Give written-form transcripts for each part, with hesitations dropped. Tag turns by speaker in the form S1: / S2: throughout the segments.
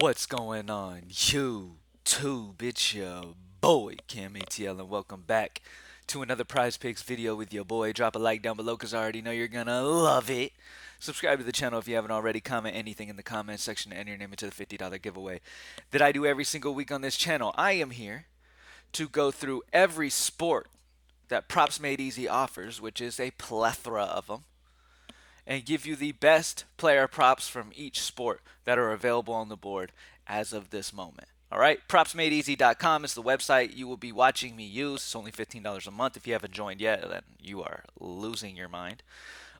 S1: What's going on, YouTube? It's your boy, Cam ATL, and welcome back to another Prize Picks video with your boy. Drop a like down below because I already know you're gonna love it. Subscribe to the channel if you haven't already. Comment anything in the comment section to enter your name into the $50 giveaway that I do every single week on this channel. I am here to go through every sport that Props Made Easy offers, which is a plethora of them, and give you the best player props from each sport that are available on the board as of this moment. All right, propsmadeeasy.com is the website you will be watching me use. It's only $15 a month. If you haven't joined yet, then you are losing your mind.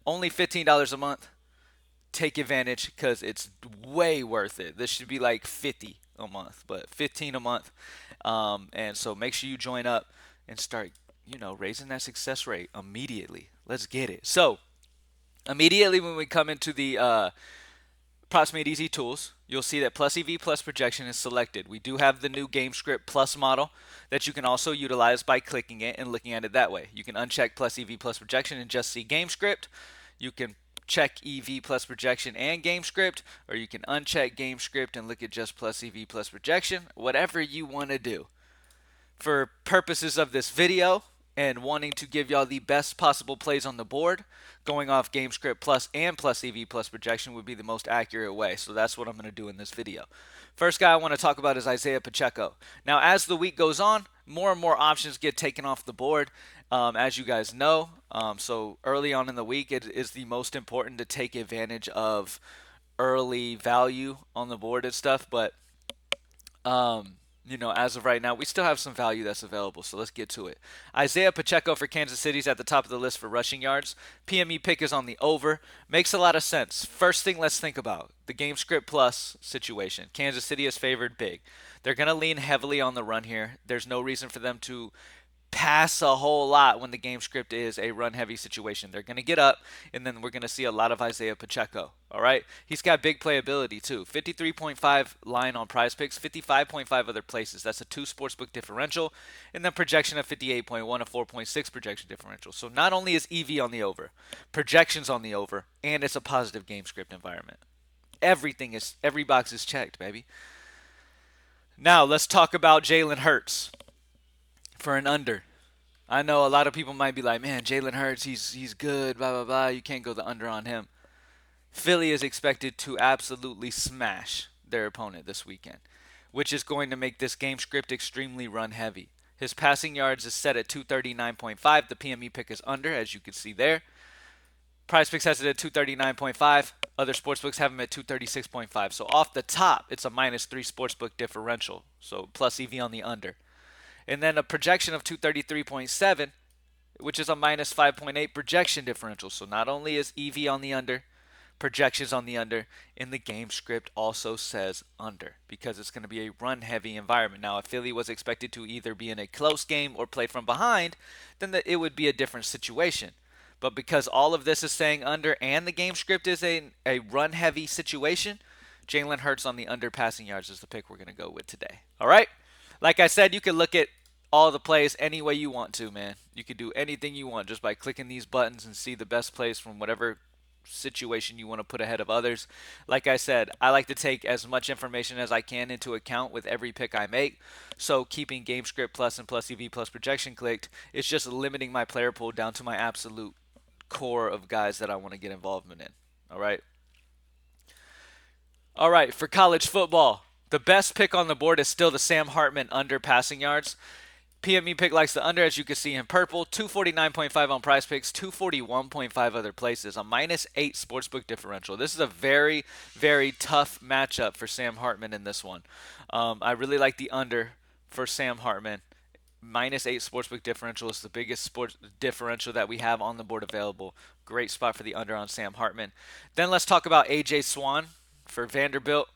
S1: Only $15 a month. Take advantage because it's way worth it. This should be like 50 a month, but 15 a month. And so make sure you join up and start, raising that success rate immediately. Let's get it. So, immediately when we come into the Props Made Easy tools, you'll see that plus EV plus projection is selected. We do have the new GameScript Plus model that you can also utilize by clicking it and looking at it that way. You can uncheck plus EV plus projection and just see GameScript. You can check EV plus projection and GameScript, or you can uncheck GameScript and look at just plus EV plus projection. Whatever you want to do. For purposes of this video and wanting to give y'all the best possible plays on the board, going off GameScript Plus and plus EV plus projection would be the most accurate way. So that's what I'm going to do in this video. First guy I want to talk about is Isaiah Pacheco. Now, as the week goes on, more and more options get taken off the board, as you guys know. So early on in the week, it is the most important to take advantage of early value on the board and stuff. But as of right now, we still have some value that's available, so let's get to it. Isaiah Pacheco for Kansas City's at the top of the list for rushing yards. PME pick is on the over. Makes a lot of sense. First thing let's think about the game script plus situation. Kansas City is favored big. They're going to lean heavily on the run here. There's no reason for them to pass a whole lot when the game script is a run heavy situation. They're going to get up, and then we're going to see a lot of Isaiah Pacheco. All right. He's got big playability, too. 53.5 line on Prizepicks, 55.5 other places. That's a 2 sportsbook differential, and then projection of 58.1, a 4.6 projection differential. So not only is EV on the over, projections on the over, and it's a positive game script environment. Every box is checked, baby. Now let's talk about Jalen Hurts for an under. I know a lot of people might be like, man, Jalen Hurts, he's good, blah blah blah. You can't go the under on him. Philly is expected to absolutely smash their opponent this weekend, which is going to make this game script extremely run heavy. His passing yards is set at 239.5. The PME pick is under, as you can see there. PrizePicks has it at 239.5. Other sportsbooks have him at 236.5. So off the top, it's a -3 sportsbook differential. So plus EV on the under. And then a projection of 233.7, which is a -5.8 projection differential. So not only is EV on the under, projections on the under, and the game script also says under because it's going to be a run heavy environment. Now, if Philly was expected to either be in a close game or play from behind, then it would be a different situation. But because all of this is saying under and the game script is a run heavy situation, Jalen Hurts on the under passing yards is the pick we're going to go with today. All right? Like I said, you can look at all the plays any way you want to, man. You can do anything you want just by clicking these buttons and see the best plays from whatever situation you want to put ahead of others. Like I said, I like to take as much information as I can into account with every pick I make. So keeping GameScript Plus and plus EV plus projection clicked is just limiting my player pool down to my absolute core of guys that I want to get involvement in. All right. All right, for college football, the best pick on the board is still the Sam Hartman under passing yards. PME pick likes the under, as you can see in purple. 249.5 on Prizepicks, 241.5 other places. A -8 sportsbook differential. This is a very, very tough matchup for Sam Hartman in this one. I really like the under for Sam Hartman. -8 sportsbook differential is the biggest sports differential that we have on the board available. Great spot for the under on Sam Hartman. Then let's talk about AJ Swan for Vanderbilt.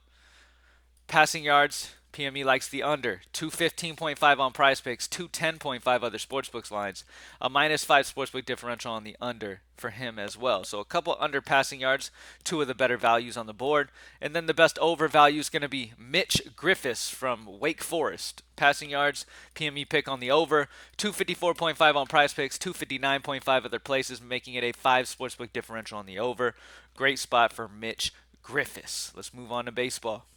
S1: Passing yards, PME likes the under. 215.5 on Prizepicks, 210.5 other sportsbooks lines. A -5 sportsbook differential on the under for him as well. So a couple under passing yards, 2 of the better values on the board. And then the best over value is going to be Mitch Griffiths from Wake Forest. Passing yards, PME pick on the over. 254.5 on Prizepicks, 259.5 other places, making it a 5 sportsbook differential on the over. Great spot for Mitch Griffiths. Let's move on to baseball.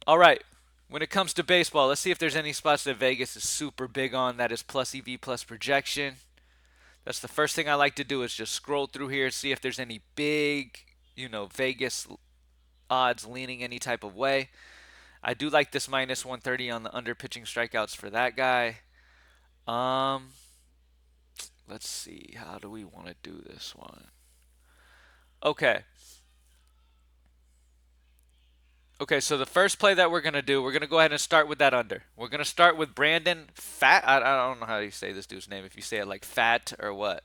S1: All right. When it comes to baseball, let's see if there's any spots that Vegas is super big on that is plus EV plus projection. That's the first thing I like to do is just scroll through here, see if there's any big, Vegas odds leaning any type of way. I do like this minus 130 on the under pitching strikeouts for that guy. Um, let's see. How do we want to do this one? Okay. Okay, so the first play that we're going to do, we're going to go ahead and start with that under. We're going to start with Brandon Fat. I don't know how you say this dude's name, if you say it like Fat or what.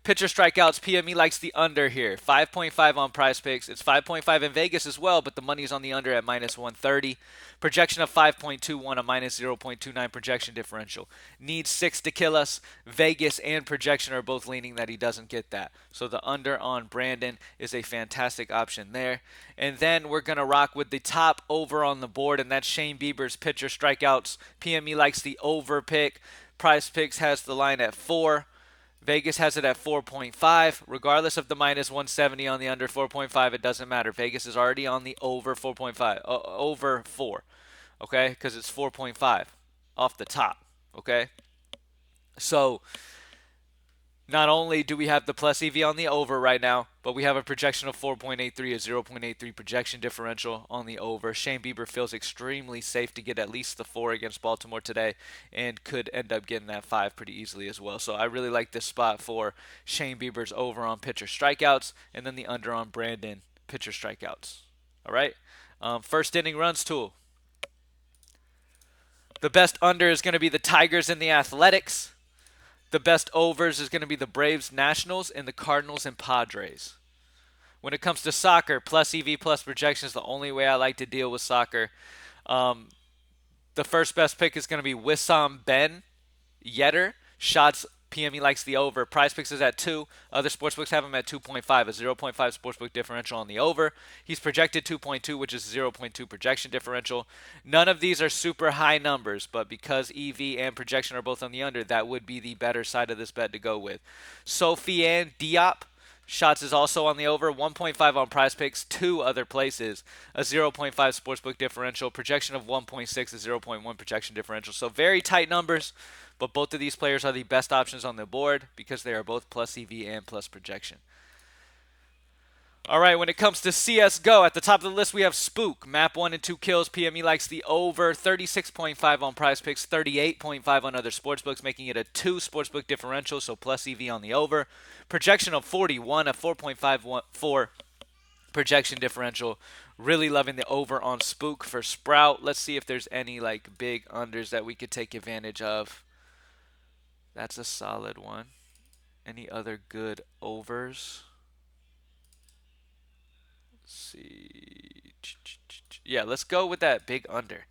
S1: Pitcher strikeouts, PME likes the under here. 5.5 on Prizepicks. It's 5.5 in Vegas as well, but the money's on the under at minus 130. Projection of 5.21, a minus 0.29 projection differential. Needs 6 to kill us. Vegas and projection are both leaning that he doesn't get that. So the under on Brandon is a fantastic option there. And then we're going to rock with the top over on the board, and that's Shane Bieber's pitcher strikeouts. PME likes the over pick. Prizepicks has the line at 4. Vegas has it at 4.5. Regardless of the minus 170 on the under 4.5, it doesn't matter. Vegas is already on the over 4.5, over 4, okay? Because it's 4.5 off the top, okay? So not only do we have the plus EV on the over right now, but we have a projection of 4.83, a 0.83 projection differential on the over. Shane Bieber feels extremely safe to get at least the 4 against Baltimore today and could end up getting that 5 pretty easily as well. So I really like this spot for Shane Bieber's over on pitcher strikeouts and then the under on Brandon pitcher strikeouts. All right. First inning runs tool. The best under is going to be the Tigers and the Athletics. The best overs is going to be the Braves, Nationals, and the Cardinals and Padres. When it comes to soccer, plus EV plus projection is the only way I like to deal with soccer. The first best pick is going to be Wissam Ben Yedder. Shots PME likes the over. Prizepicks is at 2. Other sportsbooks have him at 2.5, a 0.5 sportsbook differential on the over. He's projected 2.2, which is 0.2 projection differential. None of these are super high numbers, but because EV and projection are both on the under, that would be the better side of this bet to go with. Sofiane Diop. Shots is also on the over, 1.5 on Prizepicks, 2 other places, a 0.5 sportsbook differential, projection of 1.6, a 0.1 projection differential. So very tight numbers, but both of these players are the best options on the board because they are both plus EV and plus projection. All right, when it comes to CSGO, at the top of the list we have Spook. Map 1 and 2 kills. PME likes the over. 36.5 on Prizepicks, 38.5 on other sportsbooks, making it a 2 sportsbook differential, so plus EV on the over. Projection of 41, a 4.54 projection differential. Really loving the over on Spook for Sprout. Let's see if there's any like big unders that we could take advantage of. That's a solid one. Any other good overs? See. Yeah, let's go with that big under.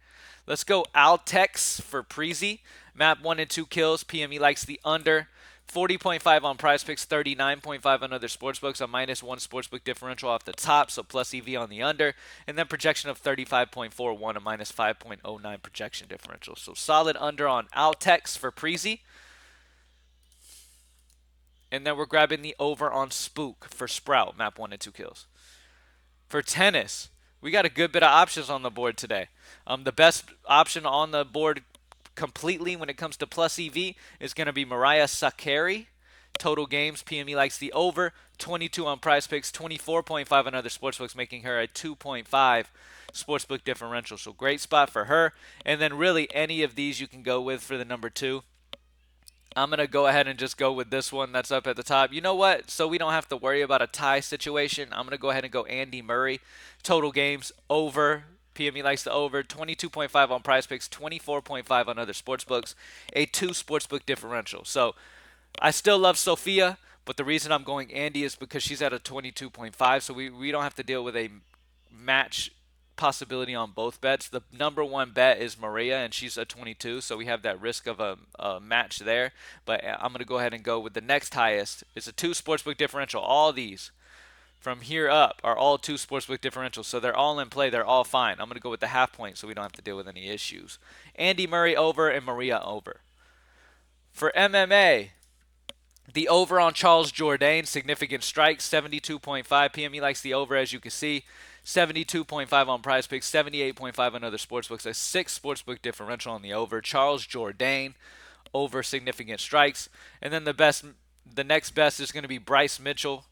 S1: Let's go Altex for Preezy. Map 1 and 2 kills. PME likes the under. 40.5 on Prizepicks, 39.5 on other sportsbooks, a minus 1 sportsbook differential off the top, so plus EV on the under, and then projection of 35.41, a minus 5.09 projection differential. So solid under on Altex for Preezy. And then we're grabbing the over on Spook for Sprout, map 1 and 2 kills. For tennis, we got a good bit of options on the board today. The best option on the board completely when it comes to plus EV is going to be Mariah Sakkari. Total games, PME likes the over. 22 on Prizepicks, 24.5 on other sportsbooks, making her a 2.5 sportsbook differential. So great spot for her. And then really any of these you can go with for the number 2. I'm going to go ahead and just go with this one that's up at the top. You know what? So we don't have to worry about a tie situation. I'm going to go ahead and go Andy Murray. Total games, over. PME likes the over. 22.5 on Prizepicks, 24.5 on other sportsbooks. A 2 sportsbook differential. So I still love Sophia, but the reason I'm going Andy is because she's at a 22.5. So we don't have to deal with a match possibility on both bets. The number 1 bet is Maria, and she's a 22, so we have that risk of a match there. But I'm going to go ahead and go with the next highest. It's a 2 sportsbook differential. All these from here up are all 2 sportsbook differentials, so they're all in play. They're all fine. I'm going to go with the half point so we don't have to deal with any issues. Andy Murray over and Maria over. For MMA, the over on Charles Jourdain, significant strike, 72.5. PME likes the over, as you can see. 72.5 on Prizepicks, 78.5 on other sportsbooks, a 6 sportsbook differential on the over. Charles Jourdain over significant strikes. And then the next best is going to be Bryce Mitchell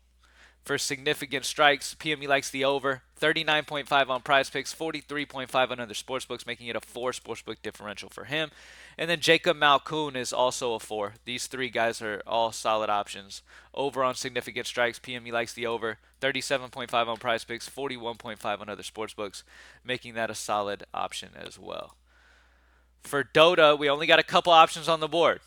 S1: for significant strikes. PME likes the over. 39.5 on Prizepicks, 43.5 on other sportsbooks, making it a 4 sportsbook differential for him. And then Jacob Malkoun is also a 4. These 3 guys are all solid options. Over on significant strikes, PME likes the over. 37.5 on Prizepicks, 41.5 on other sportsbooks, making that a solid option as well. For Dota, we only got a couple options on the board.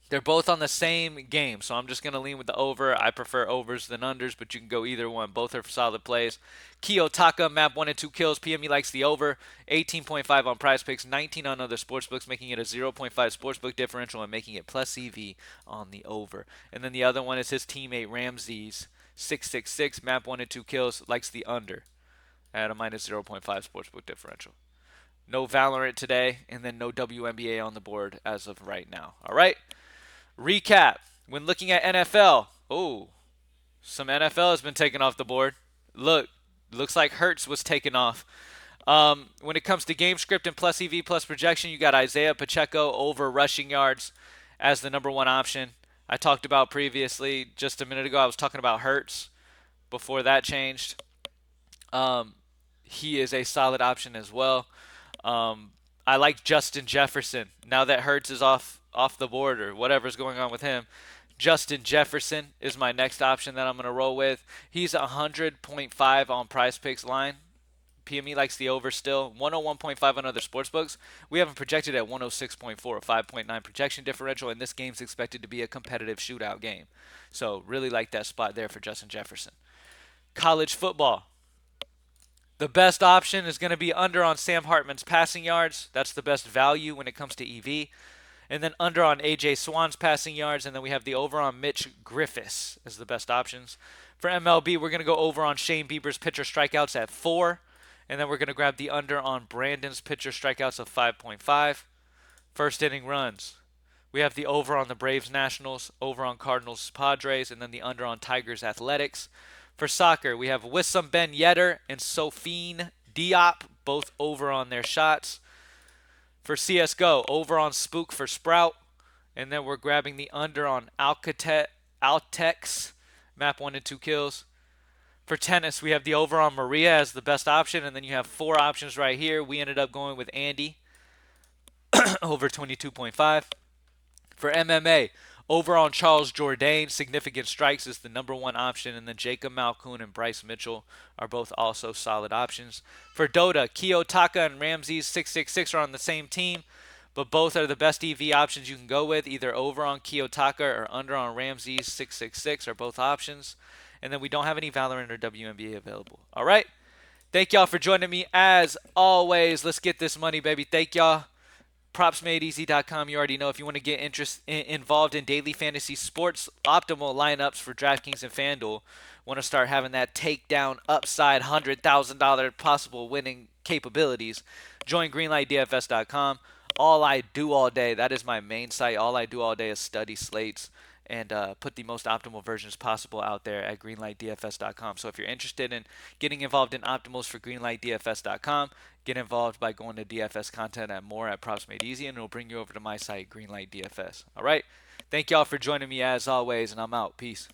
S1: They're both on the same game, so I'm just going to lean with the over. I prefer overs than unders, but you can go either one. Both are solid plays. Kiyotaka, map 1 and 2 kills. PME likes the over. 18.5 on Prizepicks, 19 on other sportsbooks, making it a 0.5 sportsbook differential and making it plus EV on the over. And then the other one is his teammate Ramses, 666, map 1 and 2 kills, likes the under at a minus 0.5 sportsbook differential. No Valorant today, and then no Wnba on the board as of right now. All right. Recap. When looking at NFL, some NFL has been taken off the board. Looks like Hurts was taken off. When it comes to game script and plus EV plus projection, you got Isaiah Pacheco over rushing yards as the number 1 option. I talked about previously, just a minute ago, I was talking about Hurts before that changed. He is a solid option as well. I like Justin Jefferson. Now that Hurts is off the board or whatever's going on with him, Justin Jefferson is my next option that I'm going to roll with. He's 100.5 on Prizepicks line. PME likes the over still. 101.5 on other sportsbooks. We have him projected at 106.4, a 5.9 projection differential, and this game's expected to be a competitive shootout game. So really like that spot there for Justin Jefferson. College football. The best option is going to be under on Sam Hartman's passing yards. That's the best value when it comes to EV. And then under on A.J. Swan's passing yards. And then we have the over on Mitch Griffiths as the best options. For MLB, we're going to go over on Shane Bieber's pitcher strikeouts at 4. And then we're going to grab the under on Brandon's pitcher strikeouts of 5.5. First inning runs. We have the over on the Braves Nationals, over on Cardinals Padres, and then the under on Tigers Athletics. For soccer, we have Wissam Ben Yedder and Sofiane Diop, both over on their shots. For CSGO, over on Spook for Sprout. And then we're grabbing the under on Altex, map 1 and 2 kills. For tennis, we have the over on Maria as the best option. And then you have 4 options right here. We ended up going with Andy, over 22.5. For MMA, over on Charles Jourdain, significant strikes is the number 1 option, and then Jacob Malkoun and Bryce Mitchell are both also solid options. For Dota, Kiyotaka and Ramses 666 are on the same team, but both are the best EV options you can go with. Either over on Kiyotaka or under on Ramses 666 are both options. And then we don't have any Valorant or Wnba available. All right. Thank y'all for joining me as always. Let's get this money, baby. Thank y'all. PropsMadeEasy.com. You already know if you want to get involved in daily fantasy sports, optimal lineups for DraftKings and FanDuel, want to start having that takedown upside $100,000 possible winning capabilities, join GreenlightDFS.com. All I do all day, that is my main site. All I do all day is study slates and put the most optimal versions possible out there at greenlightdfs.com. So if you're interested in getting involved in optimals for greenlightdfs.com, get involved by going to DFS content at more at Props Made Easy, and it'll bring you over to my site, Greenlight DFS. All right. Thank y'all for joining me as always, and I'm out. Peace.